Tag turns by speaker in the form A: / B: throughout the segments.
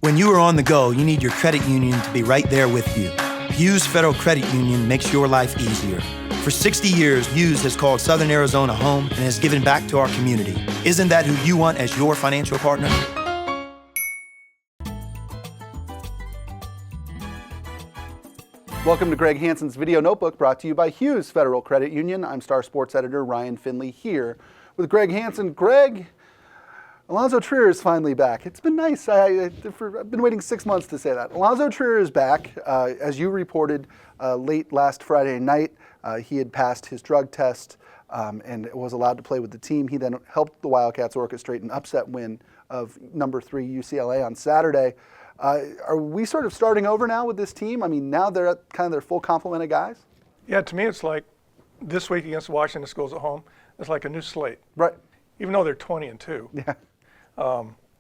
A: When you are on the go, you need your credit union to be right there with you. Hughes Federal Credit Union makes your life easier. For 60 years, Hughes has called Southern Arizona home and has given back to our community. Isn't that who you want as your financial partner?
B: Welcome to Greg Hansen's Video Notebook, brought to you by Hughes Federal Credit Union. I'm Star Sports Editor Ryan Finley here with Greg Hansen. Greg, Allonzo Trier is finally back. It's been nice. I've been waiting 6 months to say that. Allonzo Trier is back. As you reported late last Friday night, he had passed his drug test and was allowed to play with the team. He then helped the Wildcats orchestrate an upset win of number 3 UCLA on Saturday. Are we sort of starting over now with this team? I mean, now they're at kind of their full complement of guys?
C: Yeah, to me it's like this week against Washington Schools at home, it's like a new slate.
B: Right.
C: Even though they're 20-2.
B: Yeah.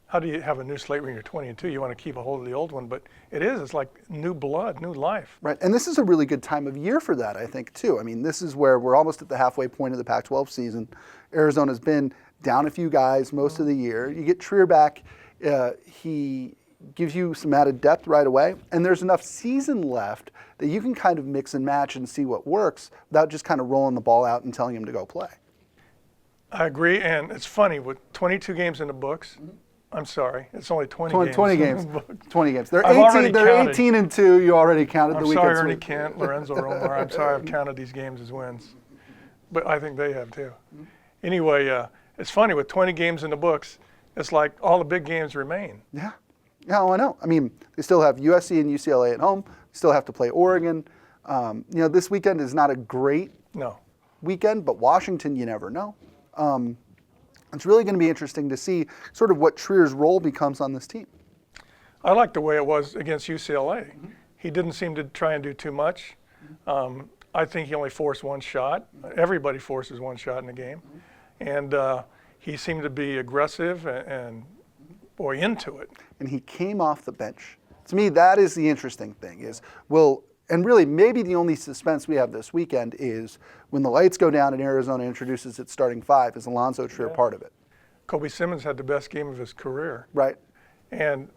C: How do you have a new slate when you're 20-2? You want to keep a hold of the old one, but it's like new blood, new life.
B: Right, and this is a really good time of year for that, I think, too. I mean, this is where we're almost at the halfway point of the Pac-12 season. Arizona's been down a few guys most of the year. You get Trier back, he gives you some added depth right away, and there's enough season left that you can kind of mix and match and see what works without just kind of rolling the ball out and telling him to go play.
C: I agree, and it's funny, with 22 games in the books, I'm sorry, it's only 20 games.
B: 20 games. 20 games. They're
C: I've already
B: 18. They're
C: counted.
B: 18-2. You already counted
C: I'm
B: the
C: sorry,
B: weekends.
C: Ernie Kent, Lorenzo Romar. I'm sorry I've counted these games as wins, but I think they have too. Anyway, it's funny, with 20 games in the books, it's like all the big games remain.
B: Yeah. Yeah, I know. I mean, they still have USC and UCLA at home. Still have to play Oregon. This weekend is not a great weekend, but Washington, you never know. It's really going to be interesting to see sort of what Trier's role becomes on this team.
C: I like the way it was against UCLA. He didn't seem to try and do too much. I think he only forced one shot. Everybody forces one shot in the game. And he seemed to be aggressive and boy, into it.
B: And he came off the bench. To me, that is the interesting thing and really maybe the only suspense we have this weekend is when the lights go down and Arizona introduces its starting 5, is Allonzo Trier part of it?
C: Kobe Simmons had the best game of his career.
B: Right.
C: And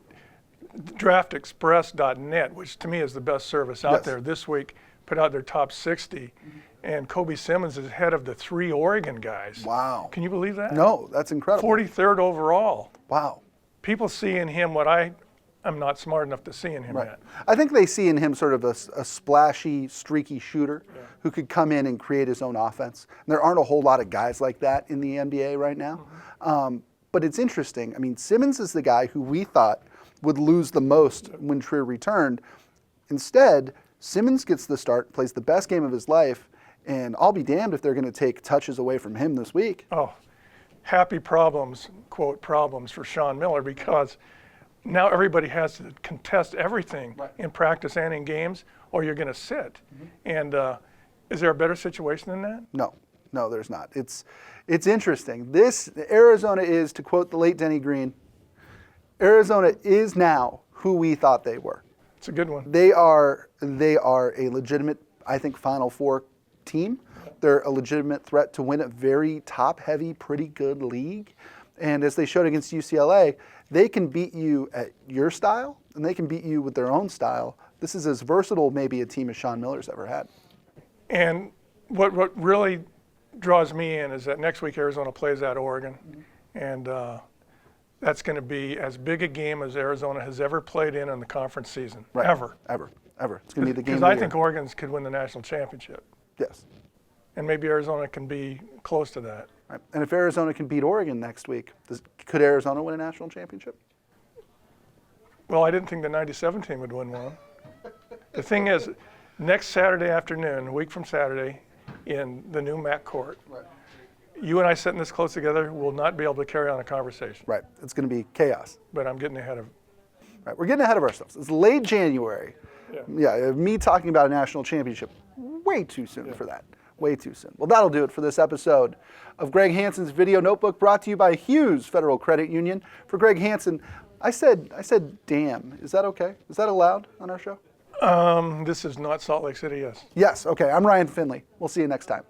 C: draftexpress.net, which to me is the best service out there this week, put out their top 60. And Kobe Simmons is ahead of the 3 Oregon guys.
B: Wow.
C: Can you believe that?
B: No, that's incredible.
C: 43rd overall.
B: Wow.
C: People see in him what I'm not smart enough to see in him yet.
B: I think they see in him sort of a splashy, streaky shooter who could come in and create his own offense. And there aren't a whole lot of guys like that in the NBA right now. But it's interesting. I mean, Simmons is the guy who we thought would lose the most when Trier returned. Instead, Simmons gets the start, plays the best game of his life, and I'll be damned if they're going to take touches away from him this week.
C: Oh, happy problems, quote, problems for Sean Miller, because now everybody has to contest everything in practice and in games, or you're going to sit. And is there a better situation than that?
B: No, there's not. It's interesting. Arizona is, to quote the late Denny Green, Arizona is now who we thought they were.
C: It's a good one.
B: They are a legitimate, I think, Final Four team. They're a legitimate threat to win a very top-heavy, pretty good league. And as they showed against UCLA, they can beat you at your style, and they can beat you with their own style. This is as versatile maybe a team as Sean Miller's ever had.
C: And what really draws me in is that next week Arizona plays at Oregon, and that's going to be as big a game as Arizona has ever played in the conference season, ever.
B: It's going to be the game
C: Because I think Oregon could win the national championship.
B: Yes.
C: And maybe Arizona can be close to that.
B: Right. And if Arizona can beat Oregon next week, could Arizona win a national championship?
C: Well, I didn't think the 97 team would win one. The thing is, next Saturday afternoon, a week from Saturday, in the new MAC court, you and I sitting this close together will not be able to carry on a conversation.
B: Right. It's going to be chaos.
C: But I'm getting ahead of
B: Right. We're getting ahead of ourselves. It's late January. Me talking about a national championship, way too soon for that. Way too soon. Well, that'll do it for this episode of Greg Hansen's Video Notebook, brought to you by Hughes Federal Credit Union. For Greg Hansen, I said damn. Is that okay? Is that allowed on our show?
C: This is not Salt Lake City, yes.
B: Yes, okay. I'm Ryan Finley. We'll see you next time.